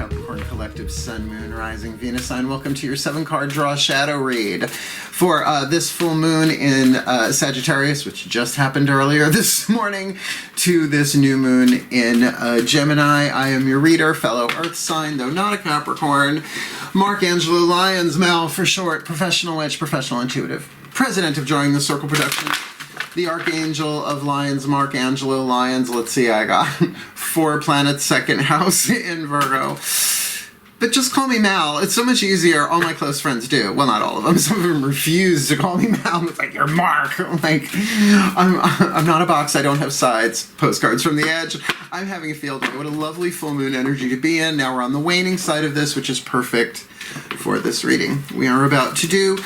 Capricorn Collective Sun, Moon, Rising, Venus sign. Welcome to your 7-card draw shadow read for this full moon in Sagittarius, which just happened earlier this morning, to this new moon in Gemini. I am your reader, fellow Earth sign, though not a Capricorn. Mark Angelo, Lyons, Mal for short, professional witch, professional intuitive, president of Drawing the Circle Productions. The Archangel of Lyons, Mark Angelo Lyons. Let's see, I got 4 planets, second house in Virgo. But just call me Mal. It's so much easier. All my close friends do. Well, not all of them. Some of them refuse to call me Mal. It's like, you're Mark. I'm like, I'm not a box. I don't have sides. Postcards from the edge. I'm having a field day. What a lovely full moon energy to be in. Now we're on the waning side of this, which is perfect for this reading we are about to do.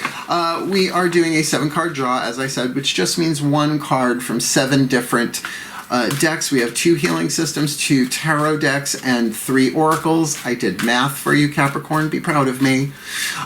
We are doing a 7-card draw, as I said, which just means 1 card from 7 different decks. We have 2 healing systems, 2 tarot decks, and 3 oracles. I did math for you, Capricorn. Be proud of me.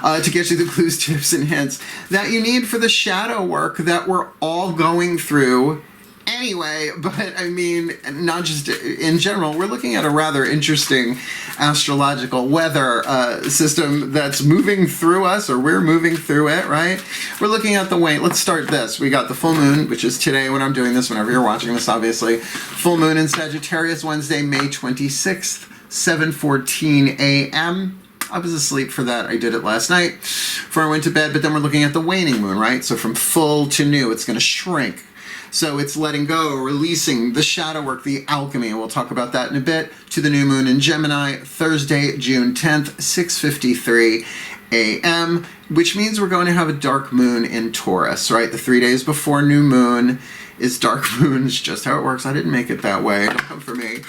To get you the clues, tips, and hints that you need for the shadow work that we're all going through anyway. But I mean, not just in general, we're looking at a rather interesting astrological weather system that's moving through us, or we're moving through it, right? We're looking at the wane. Let's start this. We got the full moon, which is today when I'm doing this, whenever you're watching this, obviously. Full moon in Sagittarius, Wednesday, May 26th, 7:14 a.m. I was asleep for that. I did it last night before I went to bed, but then we're looking at the waning moon, right? So from full to new, it's going to shrink. So it's letting go, releasing the shadow work, the alchemy, and we'll talk about that in a bit, to the new moon in Gemini, Thursday, June 10th, 6:53 a.m., which means we're going to have a dark moon in Taurus, right? The 3 days before new moon is dark moon. It's just how it works. I didn't make it that way. Don't come for me.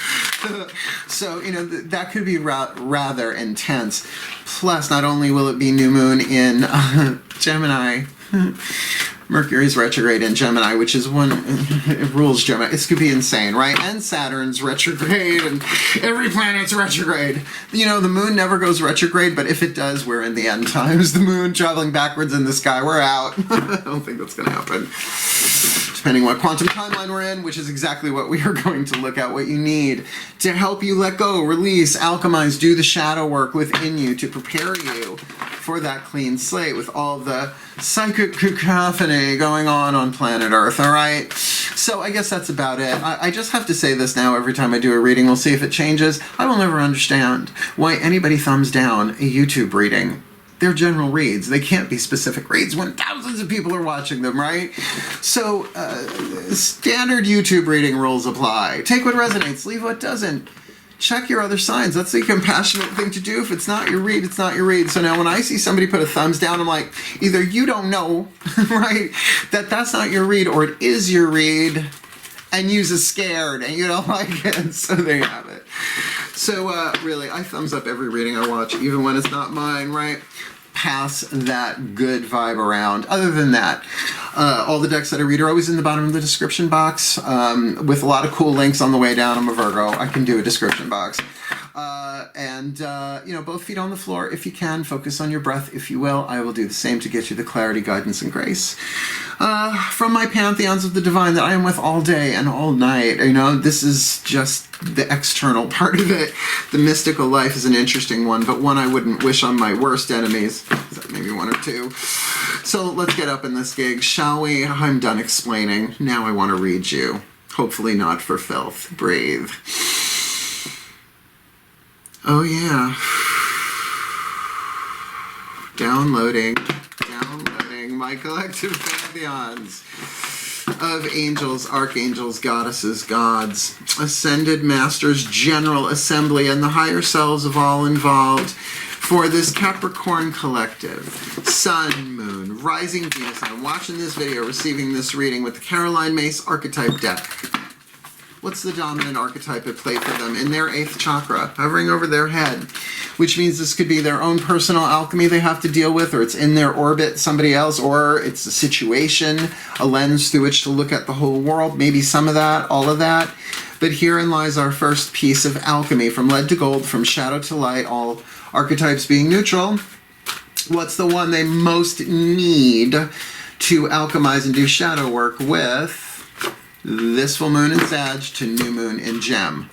So, you know, that could be rather intense. Plus, not only will it be new moon in Gemini, Mercury's retrograde in Gemini, which is it rules Gemini. This could be insane, right? And Saturn's retrograde, and every planet's retrograde. You know, the moon never goes retrograde, but if it does, we're in the end times. The moon traveling backwards in the sky, we're out. I don't think that's going to happen. Depending what quantum timeline we're in, which is exactly what we are going to look at, what you need to help you let go, release, alchemize, do the shadow work within you to prepare you for that clean slate with all the psychic cacophony going on planet Earth, all right? So I guess that's about it. I just have to say this now every time I do a reading. We'll see if it changes. I will never understand why anybody thumbs down a YouTube reading. They're general reads. They can't be specific reads when thousands of people are watching them, right? So standard YouTube reading rules apply. Take what resonates, leave what doesn't. Check your other signs. That's the compassionate thing to do. If it's not your read, it's not your read. So now when I see somebody put a thumbs down, I'm like, either you don't know, right, that's not your read, or it is your read, and use is scared, and you don't like it. So there you have it. So really, I thumbs up every reading I watch, even when it's not mine, right? Pass that good vibe around. Other than that, all the decks that I read are always in the bottom of the description box, with a lot of cool links on the way down. I'm a Virgo. I can do a description box. You know, both feet on the floor if you can. Focus on your breath if you will. I will do the same to get you the clarity, guidance, and grace from my pantheons of the divine that I am with all day and all night. You know, this is just the external part of it. The mystical life is an interesting one, but one I wouldn't wish on my worst enemies. Maybe 1 or 2. So let's get up in this gig, shall we? I'm done explaining. Now I want to read you. Hopefully not for filth. Breathe. Oh yeah. Downloading my collective pantheons of angels, archangels, goddesses, gods, ascended masters, general assembly, and the higher selves of all involved for this Capricorn collective. Sun, moon, rising Venus. I'm watching this video, receiving this reading with the Caroline Myss archetype deck. What's the dominant archetype at play for them in their 8th chakra, hovering over their head? Which means this could be their own personal alchemy they have to deal with, or it's in their orbit, somebody else, or it's a situation, a lens through which to look at the whole world, maybe some of that, all of that. But herein lies our first piece of alchemy, from lead to gold, from shadow to light, all archetypes being neutral. What's the one they most need to alchemize and do shadow work with? This full moon in Sag to new moon in Gem.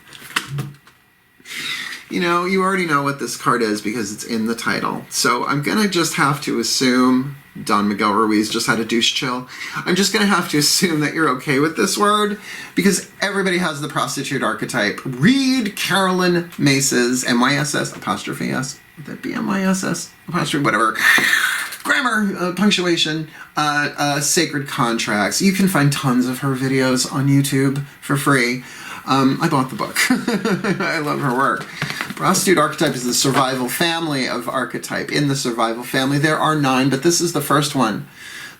you know, you already know what this card is because it's in the title. So I'm going to just have to assume, Don Miguel Ruiz just had a douche chill. I'm just going to have to assume that you're okay with this word because everybody has the prostitute archetype. Read Carolyn Mace's MYSS apostrophe S. Would that be MYSS apostrophe, whatever. Grammar, punctuation, sacred contracts. You can find tons of her videos on YouTube for free. I bought the book. I love her work. Prostitute archetype is the survival family of archetype. In the survival family, there are 9, but this is the first one.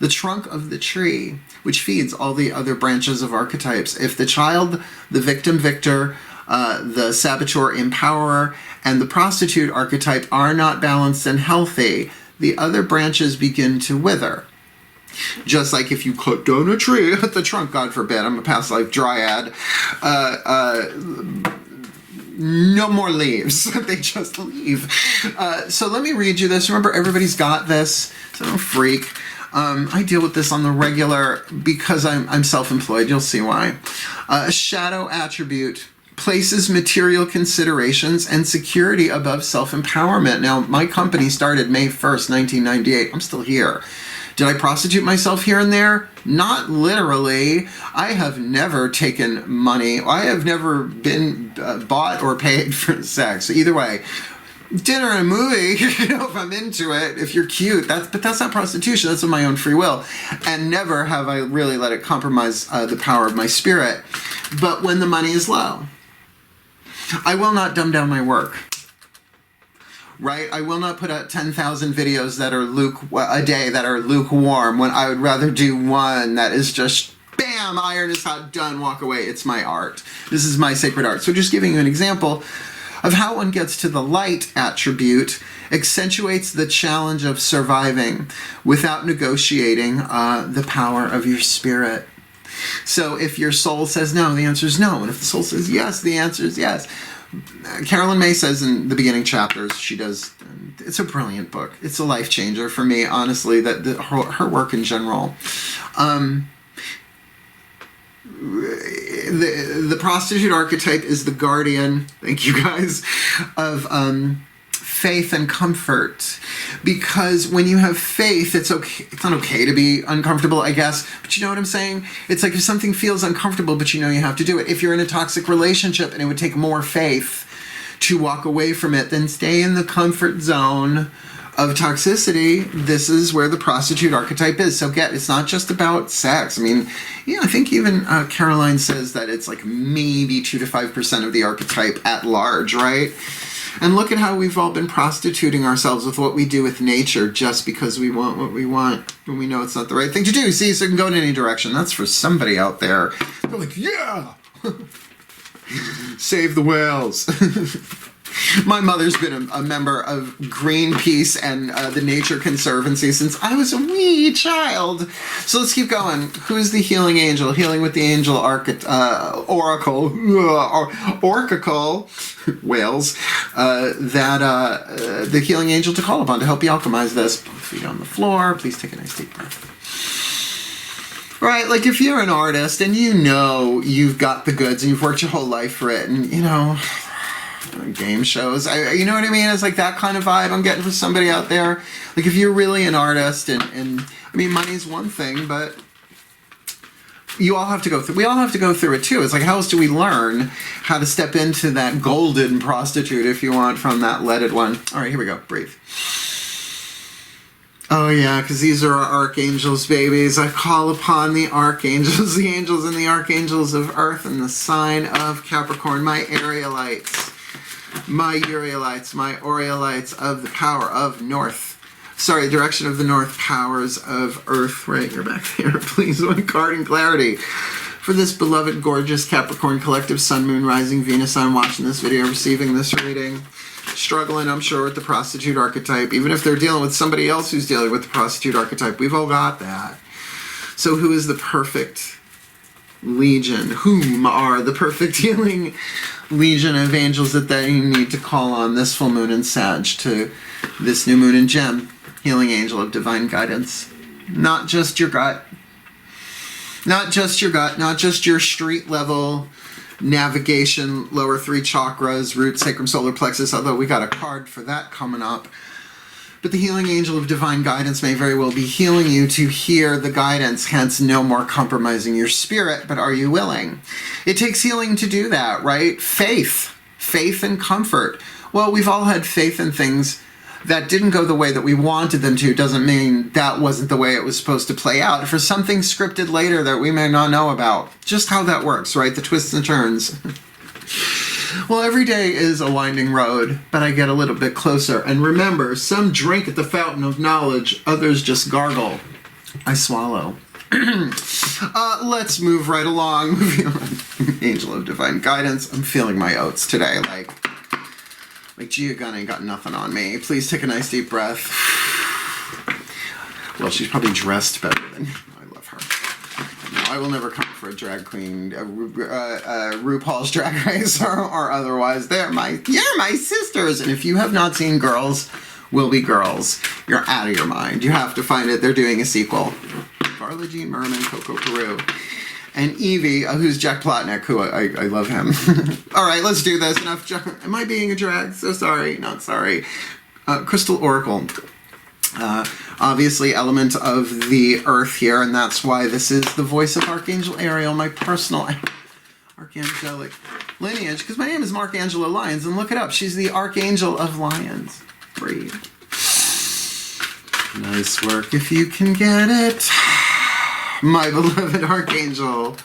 The trunk of the tree, which feeds all the other branches of archetypes. If the child, the victim, victor, the saboteur, empowerer, and the prostitute archetype are not balanced and healthy, the other branches begin to wither. Just like if you cut down a tree at the trunk, God forbid, I'm a past life dryad, no more leaves. They just leave. So let me read you this. Remember, everybody's got this, so don't freak. I deal with this on the regular because I'm self-employed. You'll see why. A shadow attribute places material considerations and security above self-empowerment. Now, my company started May 1st, 1998. I'm still here. Did I prostitute myself here and there? Not literally. I have never taken money. I have never been bought or paid for sex. So either way, dinner and a movie, you know, if I'm into it, if you're cute, but that's not prostitution. That's of my own free will. And never have I really let it compromise the power of my spirit. But when the money is low, I will not dumb down my work. Right? I will not put out 10,000 videos that are a day that are lukewarm when I would rather do one that is just, bam, iron is hot, done, walk away. It's my art. This is my sacred art. So just giving you an example of how one gets to the light attribute accentuates the challenge of surviving without negotiating the power of your spirit. So if your soul says no, the answer is no. And if the soul says yes, the answer is yes. Carolyn May says in the beginning chapters, she does, it's a brilliant book. It's a life changer for me, honestly, that her work in general. The prostitute archetype is the guardian, thank you guys, of faith and comfort. Because when you have faith, it's okay. It's not okay to be uncomfortable, I guess. But you know what I'm saying? It's like if something feels uncomfortable, but you know you have to do it. If you're in a toxic relationship and it would take more faith to walk away from it than stay in the comfort zone of toxicity, this is where the prostitute archetype is. So it's not just about sex. I mean, yeah, I think even Caroline says that it's like maybe 2 to 5% of the archetype at large, right? And look at how we've all been prostituting ourselves with what we do with nature just because we want what we want when we know it's not the right thing to do. See, so it can go in any direction. That's for somebody out there. They're like, yeah! Save the whales. My mother's been a member of Greenpeace and the Nature Conservancy since I was a wee child. So let's keep going. Who's the healing angel? Healing with the angel oracle, whales, the healing angel to call upon to help you alchemize this. Both feet on the floor. Please take a nice deep breath. Right, like if you're an artist and you know you've got the goods and you've worked your whole life for it and, you know, game shows, you know what I mean? It's like that kind of vibe I'm getting for somebody out there. Like if you're really an artist and I mean, money's one thing, but you all have to go through, we all have to go through it too. It's like, how else do we learn how to step into that golden prostitute, if you want, from that leaded one? All right, here we go. Breathe. Oh yeah, because these are our archangels, babies. I call upon the archangels, the angels and the archangels of Earth and the sign of Capricorn, my Arielites, my Urielites, my Orielites of the power of North. Sorry, direction of the North, powers of Earth. Right, you're back there. Please, one card in clarity. For this beloved, gorgeous Capricorn collective, Sun, Moon, Rising, Venus, I'm watching this video, receiving this reading. Struggling, I'm sure, with the prostitute archetype. Even if they're dealing with somebody else who's dealing with the prostitute archetype, we've all got that. So who is the perfect legion? Whom are the perfect healing legion of angels that they need to call on this full moon in Sag to this new moon in Gem? Healing angel of divine guidance. Not just your gut. Not just your gut. Not just your street level navigation, lower 3 chakras, root, sacrum, solar plexus, although we got a card for that coming up. But the healing angel of divine guidance may very well be healing you to hear the guidance, hence no more compromising your spirit, but are you willing? It takes healing to do that, right? Faith and comfort. Well, we've all had faith in things that didn't go the way that we wanted them to. Doesn't mean that wasn't the way it was supposed to play out. For something scripted later that we may not know about. Just how that works, right? The twists and turns. Well, every day is a winding road, but I get a little bit closer. And remember, some drink at the fountain of knowledge, others just gargle. I swallow. Let's move right along. Angel of divine guidance. I'm feeling my oats today. Like Gia Gunn ain't got nothing on me. Please take a nice deep breath. Well, she's probably dressed better than I love her. No, I will never come for a drag queen, RuPaul's Drag Race or otherwise. You're my sisters. And if you have not seen Girls Will Be Girls, you're out of your mind. You have to find it. They're doing a sequel. Carla Jean Merman, Coco Peru. And Evie, who's Jack Plotnick, who I love him. All right, let's do this. Enough. Am I being a drag? So sorry. Not sorry. Crystal Oracle. Obviously, element of the earth here, and that's why this is the voice of Archangel Ariel, my personal archangelic lineage, because my name is Mark Angelo Lyons, and look it up. She's the Archangel of Lyons. Breathe. Nice work if you can get it. My beloved Archangel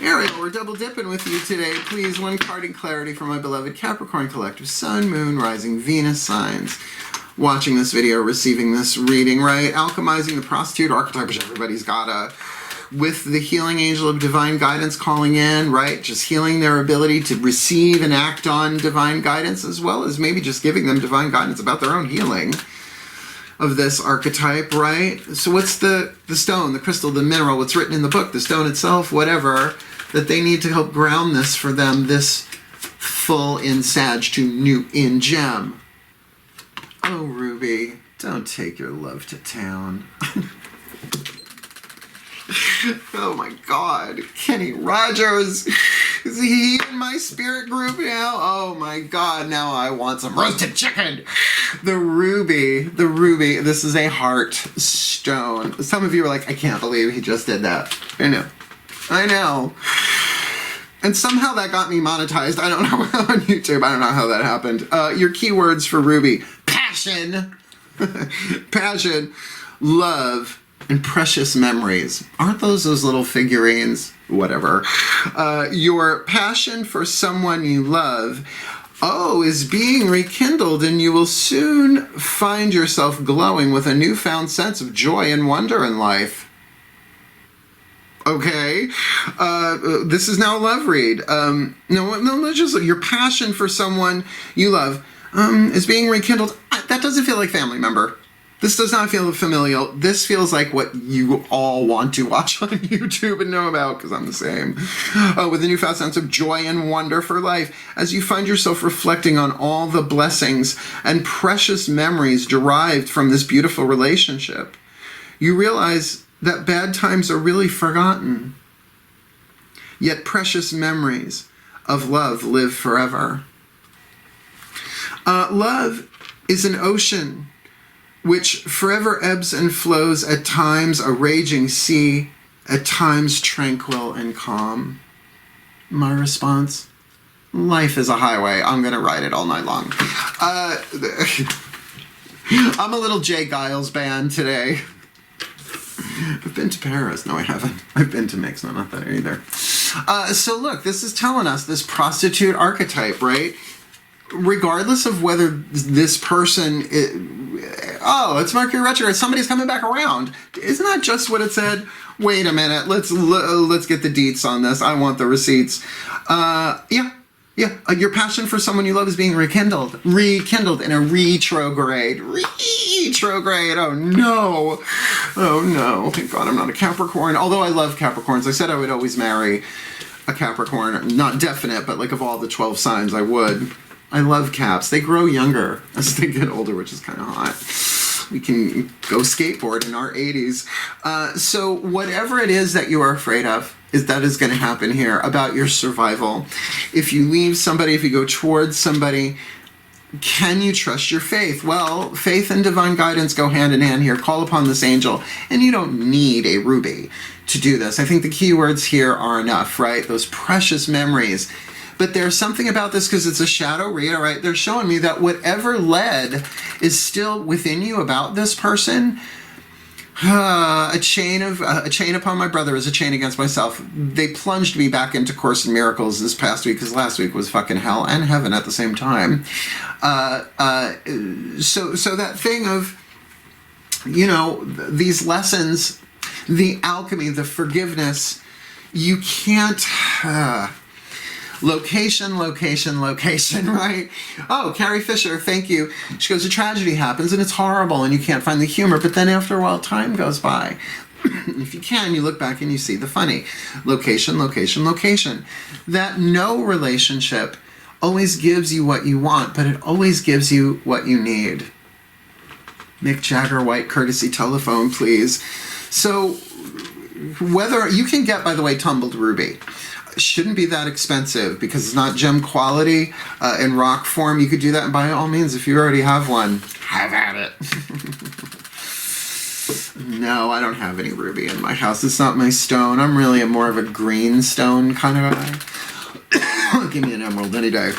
Ariel, we're double dipping with you today. Please, one card in clarity for my beloved Capricorn collective, Sun, Moon, Rising, Venus signs. Watching this video, receiving this reading, right? Alchemizing the prostitute archetype, which everybody's got with the healing angel of divine guidance calling in, right? Just healing their ability to receive and act on divine guidance, as well as maybe just giving them divine guidance about their own healing of this archetype, right? So what's the stone, the crystal, the mineral, what's written in the book, the stone itself, whatever, that they need to help ground this for them, this full in Sag to new in Gem. Oh, Ruby, don't take your love to town. Oh my God, Kenny Rogers. Is he in my spirit group now? Oh my God, now I want some roasted chicken. The ruby, this is a heart stone. Some of you are like, I can't believe he just did that. I know. And somehow that got me monetized. I don't know, on YouTube. I don't know how that happened. Your keywords for ruby: passion, passion, love, and precious memories. Aren't those little figurines? Whatever. Your passion for someone you love, is being rekindled, and you will soon find yourself glowing with a newfound sense of joy and wonder in life. Okay, this is now a love read. No, just your passion for someone you love is being rekindled. That doesn't feel like family member. This does not feel familial. This feels like what you all want to watch on YouTube and know about, because I'm the same. With a newfound sense of joy and wonder for life, as you find yourself reflecting on all the blessings and precious memories derived from this beautiful relationship. You realize that bad times are really forgotten, yet precious memories of love live forever. Love is an ocean which forever ebbs and flows, at times a raging sea, at times tranquil and calm. My response: life is a highway. I'm going to ride it all night long. I'm a little Jay Giles band today. I've been to Paris. No, I haven't. I've been to Mix. No, not that either. So look, this is telling us this prostitute archetype, right? Regardless of whether this person it's Mercury retrograde, somebody's coming back around. Isn't that just what it said? Wait a minute, let's get the deets on this. I want the receipts. Your passion for someone you love is being rekindled in a retrograde. Oh no, thank God I'm not a Capricorn, although I love Capricorns. I said I would always marry a Capricorn, not definite, but like of all the 12 signs I would. I love Caps. They grow younger as they get older, which is kind of hot. We can go skateboard in our 80s. So whatever it is that you are afraid of, that is going to happen here, about your survival. If you leave somebody, if you go towards somebody, can you trust your faith? Well, faith and divine guidance go hand in hand here. Call upon this angel. And you don't need a ruby to do this. I think the key words here are enough, right? Those precious memories. But there's something about this, because it's a shadow read, all right? They're showing me that whatever led is still within you about this person. A chain upon my brother is a chain against myself. They plunged me back into Course in Miracles this past week, because last week was fucking hell and heaven at the same time. So that thing of, you know, these lessons, the alchemy, the forgiveness, you can't... Location, right? Oh, Carrie Fisher, thank you. She goes, a tragedy happens and it's horrible and you can't find the humor, but then after a while, time goes by. If you can, you look back and you see the funny. Location. That no relationship always gives you what you want, but it always gives you what you need. Mick Jagger, white courtesy telephone, please. So, whether you can get, by the way, tumbled ruby. Shouldn't be that expensive because it's not gem quality in rock form. You could do that, and by all means, if you already have one, have at it. No, I don't have any ruby in my house. It's not my stone. I'm really more of a green stone kind of guy. Give me an emerald any day.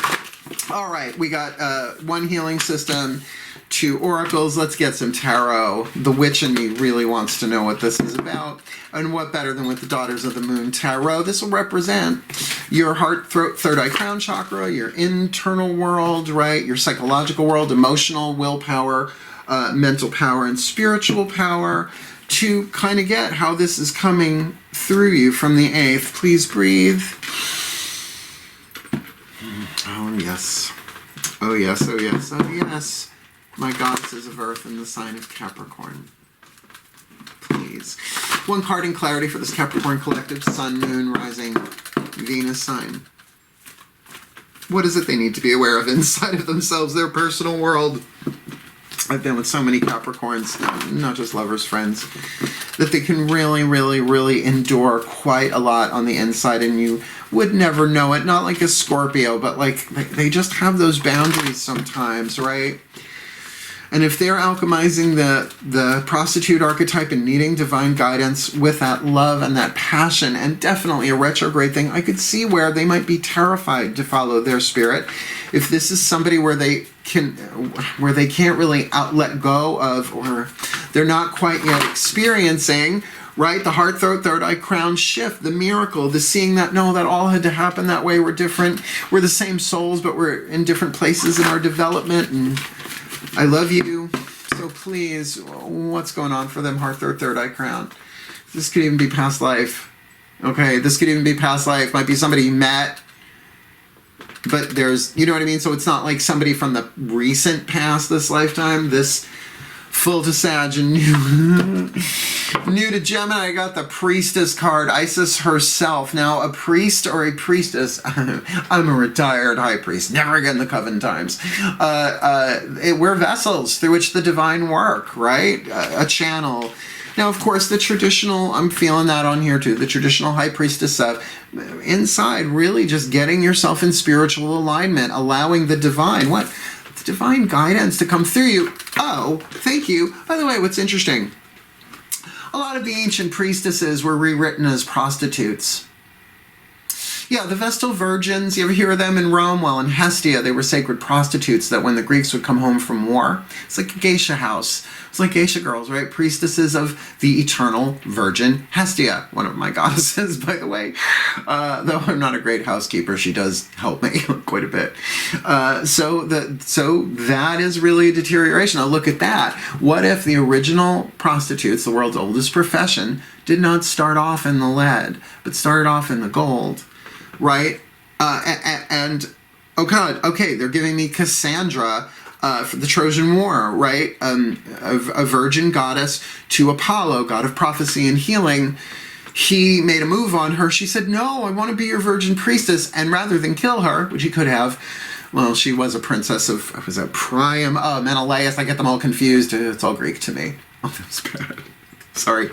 All right, we got one healing system, 2 oracles. Let's get some tarot. The witch in me really wants to know what this is about. And what better than with the Daughters of the Moon Tarot? This will represent your heart, throat, third eye, crown chakra, your internal world, right? Your psychological world, emotional, willpower, mental power, and spiritual power, to kind of get how this is coming through you from the 8th. Please breathe. Oh, yes. Oh, yes, oh, yes, oh, yes. My goddesses of Earth in the sign of Capricorn. Please. One card in clarity for this Capricorn collective. Sun, Moon, Rising, Venus sign. What is it they need to be aware of inside of themselves, their personal world? I've been with so many Capricorns, not just lovers, friends, that they can really endure quite a lot on the inside, and you would never know it. Not like a Scorpio, but like they just have those boundaries sometimes, right? And if they're alchemizing the prostitute archetype and needing divine guidance with that love and that passion, and definitely a retrograde thing, I could see where they might be terrified to follow their spirit. If this is somebody where they can't really let go of, or they're not quite yet experiencing, right, the heart, throat, third eye, crown shift, the miracle, the seeing that, no, that all had to happen that way. We're different. We're the same souls, but we're in different places in our development, and I love you, so please, what's going on for them, heart, third eye, crown? This could even be past life, okay? This could even be past life. Might be somebody you met, but there's, you know what I mean? So it's not like somebody from the recent past, this lifetime. This full to Sag and new to Gemini, I got the Priestess card, Isis herself. Now, a priest or a priestess, I'm a retired high priest, never again the Coven times. We're vessels through which the divine work, right? A channel. Now, of course, the traditional, I'm feeling that on here too, the traditional high priestess stuff. Inside, really just getting yourself in spiritual alignment, allowing the divine, the divine guidance to come through you. Oh, thank you. By the way, what's interesting, a lot of the ancient priestesses were rewritten as prostitutes. Yeah, the Vestal Virgins, you ever hear of them in Rome? Well, in Hestia, they were sacred prostitutes that when the Greeks would come home from war, it's like a geisha house. It's like geisha girls, right? Priestesses of the eternal virgin Hestia, one of my goddesses, by the way. Though I'm not a great housekeeper, she does help me quite a bit. So that is really a deterioration. Now look at that. What if the original prostitutes, the world's oldest profession, did not start off in the lead, but started off in the gold? Right? And oh god, okay, they're giving me Cassandra for the Trojan War, right? A virgin goddess to Apollo, god of prophecy and healing. He made a move on her. She said, no, I want to be your virgin priestess. And rather than kill her, which he could have, well, she was a princess of, was it Priam? Oh, Menelaus, I get them all confused. It's all Greek to me. Oh, that's bad. Sorry.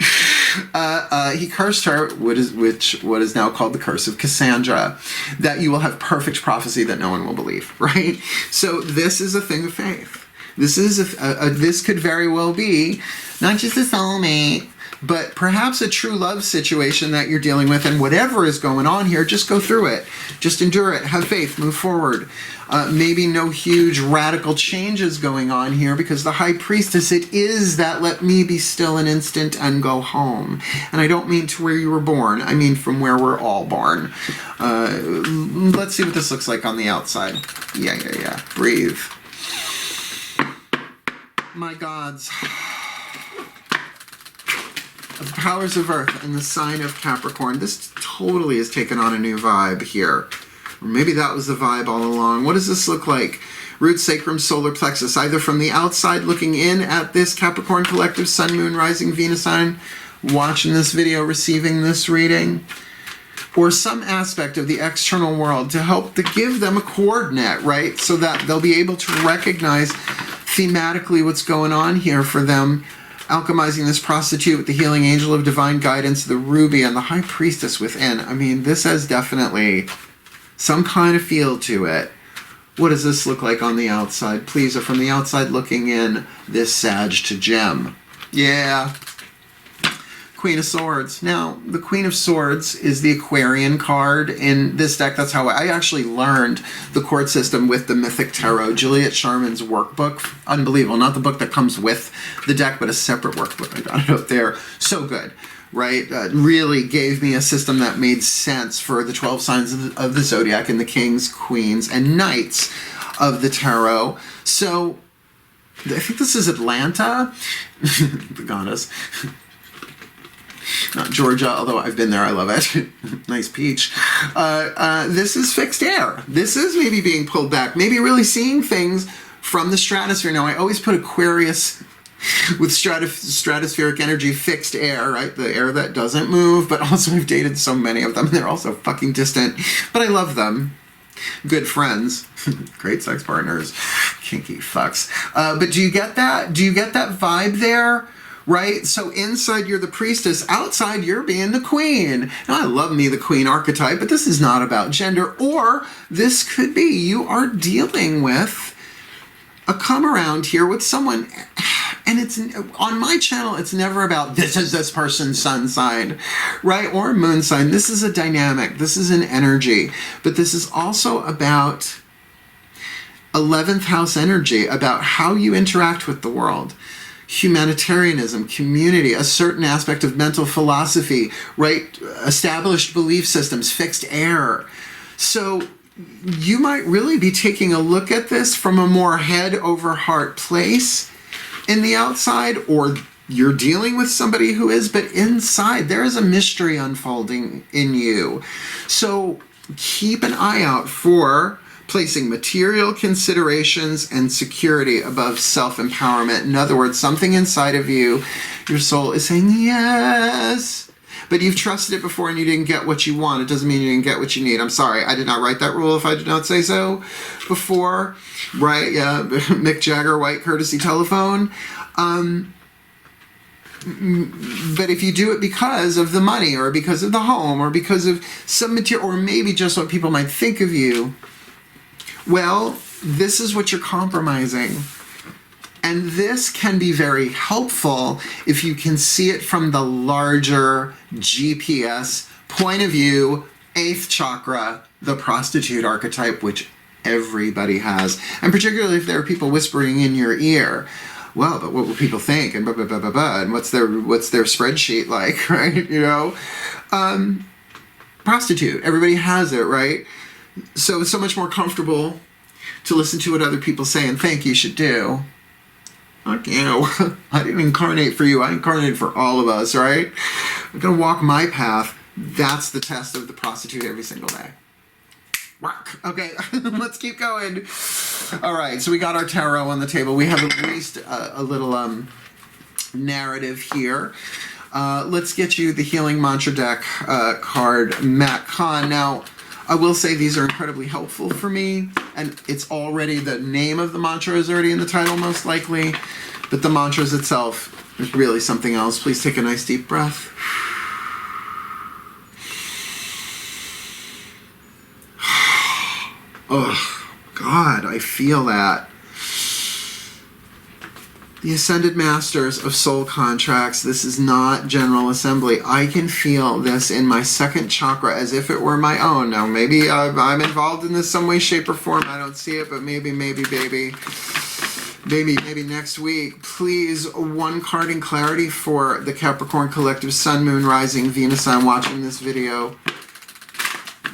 He cursed her, what is now called the curse of Cassandra, that you will have perfect prophecy that no one will believe, right? So this is a thing of faith. This is this could very well be not just a soulmate, but perhaps a true love situation that you're dealing with, and whatever is going on here, just go through it. Just endure it. Have faith. Move forward. Maybe no huge radical changes going on here, because the High Priestess, it is that let me be still an instant and go home. And I don't mean to where you were born. I mean from where we're all born. Let's see what this looks like on the outside. Yeah. Breathe. My gods. The powers of Earth and the sign of Capricorn. This totally has taken on a new vibe here. Or maybe that was the vibe all along. What does this look like? Root, sacrum, solar plexus. Either from the outside looking in at this Capricorn collective, Sun, Moon, Rising, Venus sign, watching this video, receiving this reading, or some aspect of the external world to help to give them a coordinate, right? So that they'll be able to recognize thematically what's going on here for them. Alchemizing this prostitute with the healing angel of divine guidance, the ruby, and the high priestess within. I mean, this has definitely some kind of feel to it. What does this look like on the outside? Please, or from the outside looking in, this Sag to Gem. Yeah. Queen of Swords. Now, the Queen of Swords is the Aquarian card in this deck. That's how I actually learned the chord system with the Mythic Tarot, Juliet Sharman's workbook. Unbelievable. Not the book that comes with the deck, but a separate workbook. I got it out there. So good, right? Really gave me a system that made sense for the 12 signs of the zodiac and the kings, queens, and knights of the tarot. So, I think this is Atlanta. The goddess. Not Georgia, although I've been there, I love it. Nice peach. This is fixed air. This is maybe being pulled back, maybe really seeing things from the stratosphere. Now, I always put Aquarius with stratospheric energy, fixed air, right? The air that doesn't move, but also I've dated so many of them. They're all so fucking distant, but I love them. Good friends. Great sex partners. Kinky fucks. But do you get that? Do you get that vibe there? Right? So inside you're the priestess, outside you're being the queen. Now I love me the queen archetype, but this is not about gender. Or this could be you are dealing with a come around here with someone, and it's on my channel, it's never about this is this person's sun sign, right? Or moon sign. This is a dynamic. This is an energy. But this is also about 11th house energy, about how you interact with the world. Humanitarianism, community, a certain aspect of mental philosophy, right? Established belief systems, fixed air. So you might really be taking a look at this from a more head over heart place in the outside, or you're dealing with somebody who is, but inside there is a mystery unfolding in you. So keep an eye out for placing material considerations and security above self-empowerment. In other words, something inside of you, your soul is saying yes, but you've trusted it before and you didn't get what you want. It doesn't mean you didn't get what you need. I'm sorry, I did not write that rule if I did not say so before, right? Yeah, Mick Jagger, white courtesy telephone. But if you do it because of the money or because of the home or because of some material, or maybe just what people might think of you, well, this is what you're compromising. And this can be very helpful if you can see it from the larger GPS point of view, 8th chakra, the prostitute archetype, which everybody has. And particularly if there are people whispering in your ear, well, but what will people think? And blah, blah, blah, blah, blah. And what's their spreadsheet like, right? You know? Prostitute. Everybody has it, right? So it's so much more comfortable to listen to what other people say and think you should do. Fuck you. I didn't incarnate for you. I incarnated for all of us, right? I'm going to walk my path. That's the test of the prostitute every single day. Work. Okay, let's keep going. All right, so we got our tarot on the table. We have at least a little narrative here. Let's get you the Healing Mantra deck card, Matt Kahn. Now, I will say these are incredibly helpful for me, and it's already, the name of the mantra is already in the title most likely, but the mantras itself There's really something else. Please take a nice deep breath. Oh, God, I feel that. The Ascended Masters of Soul Contracts. This is not General Assembly. I can feel this in my second chakra as if it were my own. Now, maybe I'm involved in this some way, shape, or form. I don't see it, but maybe next week. Please, one card in clarity for the Capricorn Collective, Sun, Moon, Rising, Venus sign watching this video.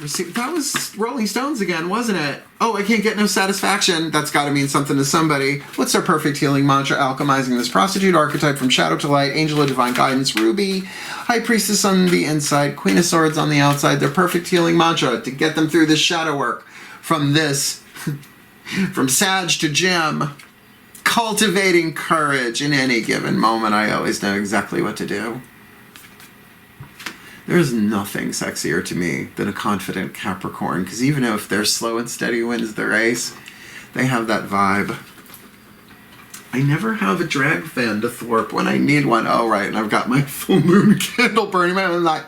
That was Rolling Stones again, wasn't it? Oh, I can't get no satisfaction. That's got to mean something to somebody. What's our perfect healing mantra? Alchemizing this prostitute archetype from shadow to light. Angelo, divine guidance. Ruby, high priestess on the inside. Queen of swords on the outside. Their perfect healing mantra to get them through this shadow work. From this, from Sag to Gem. Cultivating courage in any given moment. I always know exactly what to do. There's nothing sexier to me than a confident Capricorn, because even if they're slow and steady wins the race, they have that vibe. I never have a drag fan to thwart when I need one. Oh, right, and I've got my full moon candle burning. I'm like,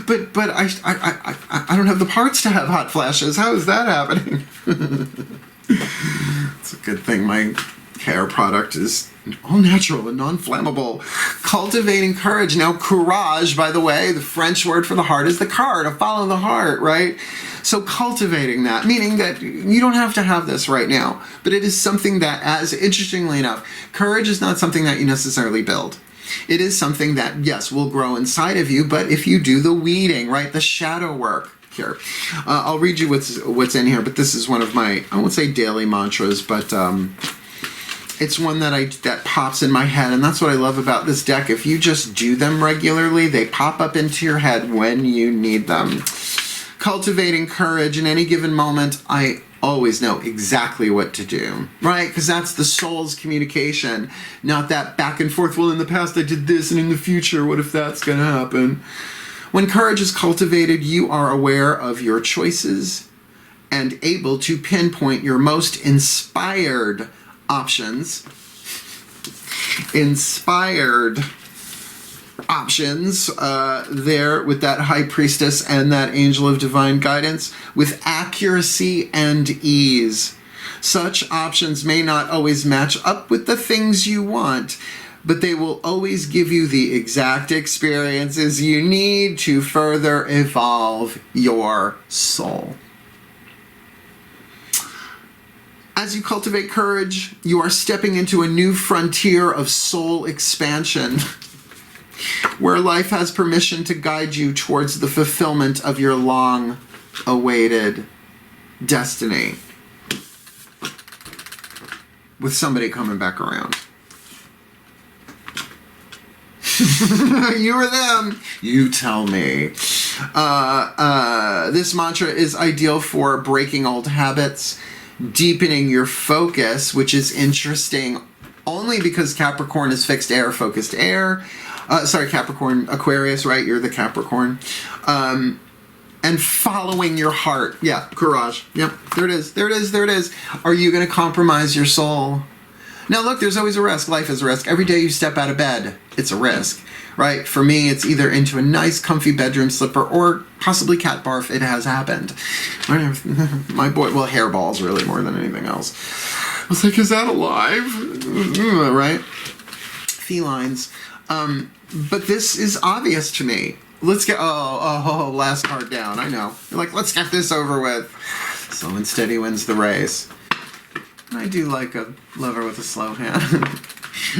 but I don't have the parts to have hot flashes. How is that happening? It's a good thing my hair product is all natural and non-flammable. Cultivating courage. Now, courage, by the way, the French word for the heart is the car, to follow the heart, right? So cultivating that, meaning that you don't have to have this right now, but it is something that, as interestingly enough, courage is not something that you necessarily build. It is something that, yes, will grow inside of you, but if you do the weeding, right, the shadow work, here. I'll read you what's in here, but this is one of my, I won't say daily mantras, but it's one that pops in my head, and that's what I love about this deck. If you just do them regularly, they pop up into your head when you need them. Cultivating courage in any given moment, I always know exactly what to do, right? Because that's the soul's communication, not that back and forth, well, in the past I did this, and in the future, what if that's going to happen? When courage is cultivated, you are aware of your choices and able to pinpoint your most inspired options there with that high priestess and that angel of divine guidance with accuracy and ease. Such options may not always match up with the things you want, but they will always give you the exact experiences you need to further evolve your soul. As you cultivate courage, you are stepping into a new frontier of soul expansion, where life has permission to guide you towards the fulfillment of your long-awaited destiny. With somebody coming back around. You or them? You tell me. This mantra is ideal for breaking old habits, deepening your focus, which is interesting only because Capricorn is fixed air, focused air. Capricorn, Aquarius, right? You're the Capricorn. And following your heart. Yeah, courage. Yep, there it is. There it is. There it is. Are you going to compromise your soul? Now, look, there's always a risk. Life is a risk. Every day you step out of bed, it's a risk, right? For me, it's either into a nice, comfy bedroom slipper or possibly cat barf. It has happened. My boy, well, hairballs really more than anything else. I was like, is that alive? Right? Felines. But this is obvious to me. Let's get, last card down. I know. You're like, let's get this over with. Slow and steady wins the race. I do like a lover with a slow hand.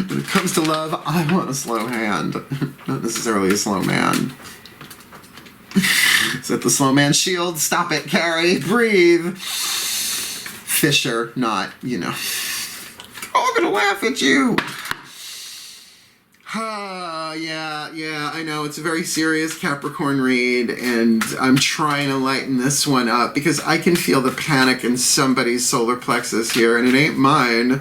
When it comes to love, I want a slow hand. Not necessarily a slow man. Is that the slow man shield? Stop it, Carrie. Breathe. Fisher, not, you know. They're all gonna laugh at you. Yeah, I know. It's a very serious Capricorn read, and I'm trying to lighten this one up because I can feel the panic in somebody's solar plexus here, and it ain't mine.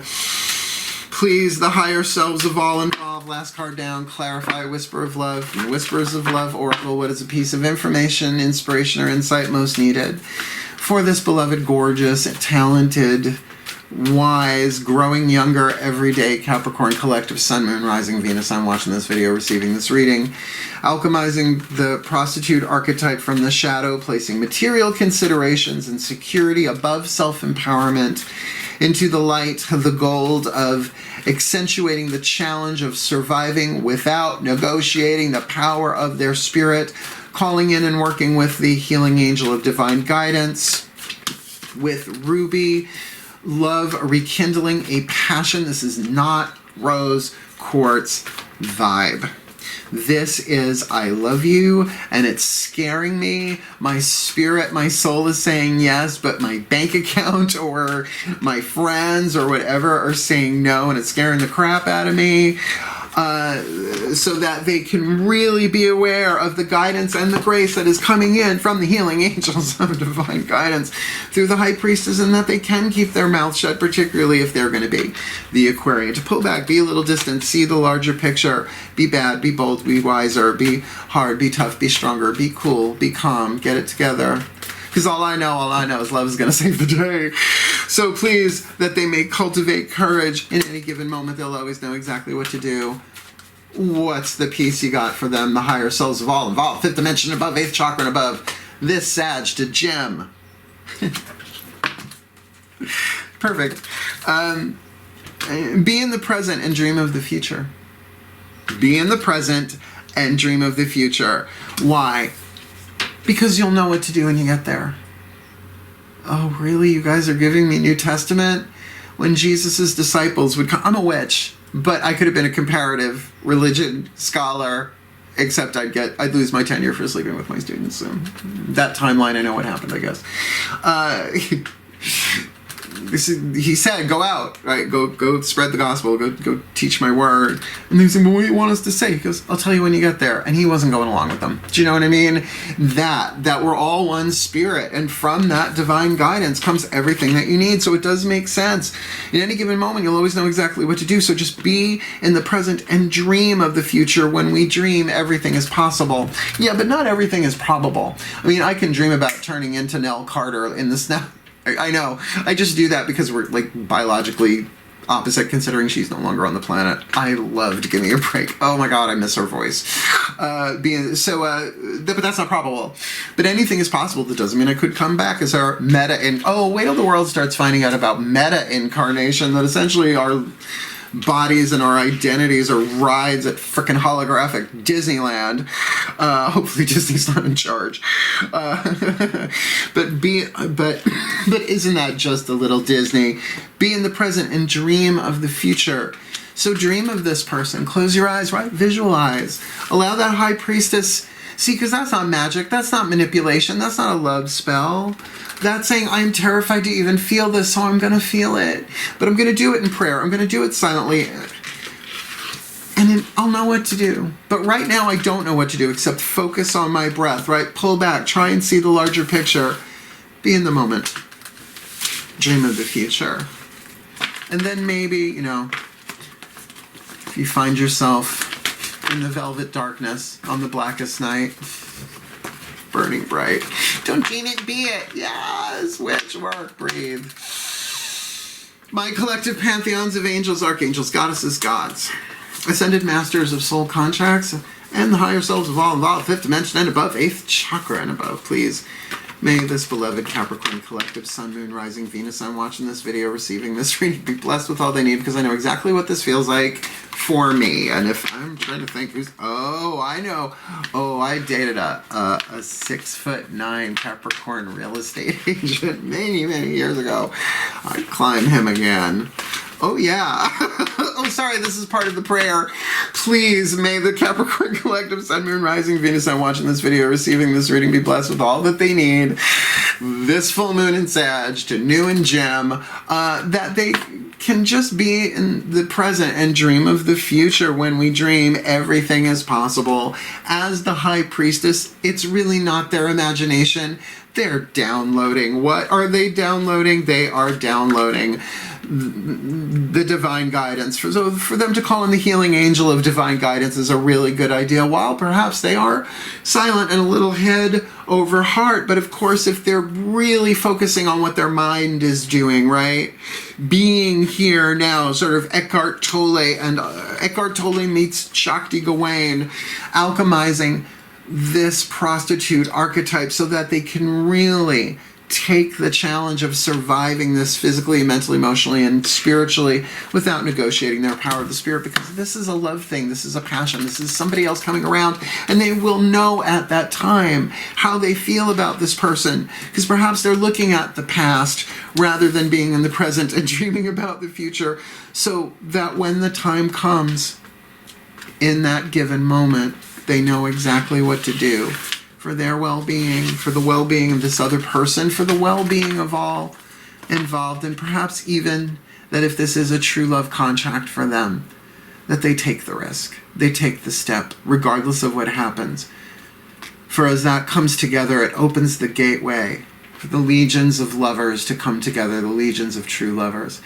Please, the higher selves of all involved. Last card down. Clarify. Whisper of love. From the Whispers of Love Oracle. What is a piece of information, inspiration, or insight most needed for this beloved, gorgeous, talented, wise, growing younger every day, Capricorn collective Sun, Moon, Rising, Venus. I'm watching this video, receiving this reading. Alchemizing the prostitute archetype from the shadow, placing material considerations and security above self-empowerment into the light of the gold of accentuating the challenge of surviving without negotiating the power of their spirit, calling in and working with the healing angel of divine guidance, with Ruby, love rekindling a passion. This is not rose quartz vibe. This is I love you, and it's scaring me. My spirit, my soul is saying yes, but my bank account or my friends or whatever are saying no, and it's scaring the crap out of me. So that they can really be aware of the guidance and the grace that is coming in from the healing angels of divine guidance through the high priestess, and that they can keep their mouth shut, particularly if they're going to be the Aquarian. To pull back, be a little distant, see the larger picture, be bad, be bold, be wiser, be hard, be tough, be stronger, be cool, be calm, get it together. Because all I know is love is going to save the day. So please, that they may cultivate courage in any given moment. They'll always know exactly what to do. What's the piece you got for them? The higher souls of all involved. 5th dimension above, 8th chakra and above. This Sag to Gem. Perfect. Be in the present and dream of the future. Be in the present and dream of the future. Why? Because you'll know what to do when you get there. Oh, really? You guys are giving me New Testament? When Jesus' disciples would come... I'm a witch, but I could have been a comparative religion scholar, except I'd lose my tenure for sleeping with my students. So that timeline, I know what happened, I guess. He said, go out, right? Go spread the gospel. Go teach my word. And they said, well, what do you want us to say? He goes, I'll tell you when you get there. And he wasn't going along with them. Do you know what I mean? That we're all one spirit. And from that divine guidance comes everything that you need. So it does make sense. In any given moment, you'll always know exactly what to do. So just be in the present and dream of the future. When we dream, everything is possible. Yeah, but not everything is probable. I mean, I can dream about turning into Nell Carter in the snap. I know. I just do that because we're like biologically opposite, considering she's no longer on the planet. I loved Give Me a Break. Oh my god, I miss her voice. But that's not probable. But anything is possible. That doesn't mean I could come back as our wait till the world starts finding out about meta-incarnation, that essentially our bodies and our identities are rides at frickin' holographic Disneyland. Hopefully Disney's not in charge. But isn't that just a little Disney? Be in the present and dream of the future. So dream of this person. Close your eyes, right? Visualize. Allow that high priestess. See, because that's not magic. That's not manipulation. That's not a love spell. That's saying, I'm terrified to even feel this, so I'm going to feel it. But I'm going to do it in prayer. I'm going to do it silently. And then I'll know what to do. But right now, I don't know what to do except focus on my breath, right? Pull back. Try and see the larger picture. Be in the moment. Dream of the future. And then maybe, if you find yourself in the velvet darkness on the blackest night, burning bright, don't dream it, be it. Yes, witch work, breathe. My collective pantheons of angels, archangels, goddesses, gods, ascended masters of soul contracts, and the higher selves of all involved, 5th dimension and above, 8th chakra and above, please. May this beloved Capricorn collective Sun, Moon, Rising, Venus, I'm watching this video, receiving this reading, be blessed with all they need, because I know exactly what this feels like for me. And if I'm trying to think I know. Oh, I dated a 6'9" Capricorn real estate agent many years ago. I'd climb him again. Oh, yeah. Oh, sorry, this is part of the prayer. Please, may the Capricorn collective Sun, Moon, Rising, Venus, I'm watching this video, receiving this reading, be blessed with all that they need. This full moon in Sag to New and Gem, that they can just be in the present and dream of the future. When we dream, everything is possible. As the high priestess, it's really not their imagination. They're downloading. What are they downloading? They are downloading the divine guidance. So for them to call in the healing angel of divine guidance is a really good idea, while perhaps they are silent and a little head over heart. But of course, if they're really focusing on what their mind is doing, right? Being here now, sort of Eckhart Tolle, and Eckhart Tolle meets Shakti Gawain, alchemizing this prostitute archetype so that they can really take the challenge of surviving this physically, mentally, emotionally, and spiritually without negotiating their power of the spirit, because this is a love thing, this is a passion, this is somebody else coming around, and they will know at that time how they feel about this person, because perhaps they're looking at the past rather than being in the present and dreaming about the future, so that when the time comes, in that given moment, they know exactly what to do for their well-being, for the well-being of this other person, for the well-being of all involved, and perhaps even that if this is a true love contract for them, that they take the risk, they take the step, regardless of what happens. For as that comes together, it opens the gateway for the legions of lovers to come together, the legions of true lovers.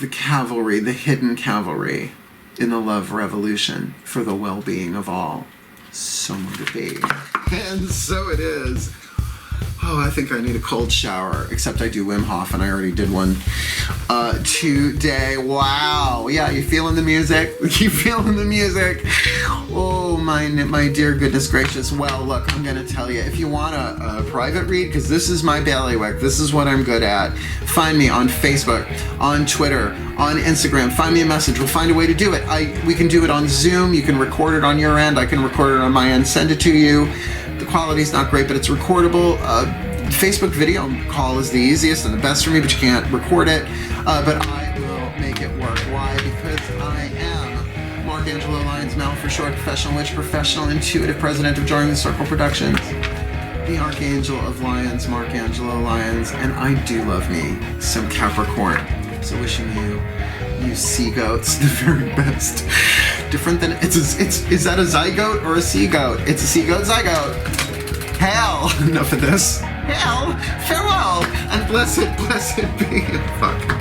The cavalry, the hidden cavalry in the love revolution for the well-being of all. Someone to be. And so it is. Oh, I think I need a cold shower, except I do Wim Hof, and I already did one today. Wow. Yeah, you feeling the music? You feeling the music? Oh, my dear goodness gracious. Well, look, I'm going to tell you, if you want a private read, because this is my bailiwick, this is what I'm good at, find me on Facebook, on Twitter, on Instagram. Find me a message. We'll find a way to do it. We can do it on Zoom. You can record it on your end. I can record it on my end, send it to you. The quality's not great, but it's recordable. Facebook video call is the easiest and the best for me, but you can't record it. But I will make it work. Why? Because I am Angelo Lyons, Mel for short, professional witch, professional intuitive president of Joining the Circle Productions, the Archangel of Lyons, Angelo Lyons, and I do love me some Capricorn. So wishing you sea goats the very best. Different than is that a zygote or a sea goat? It's a sea goat zygote. Hail! Enough of this. Hail! Farewell! And blessed be. Fuck.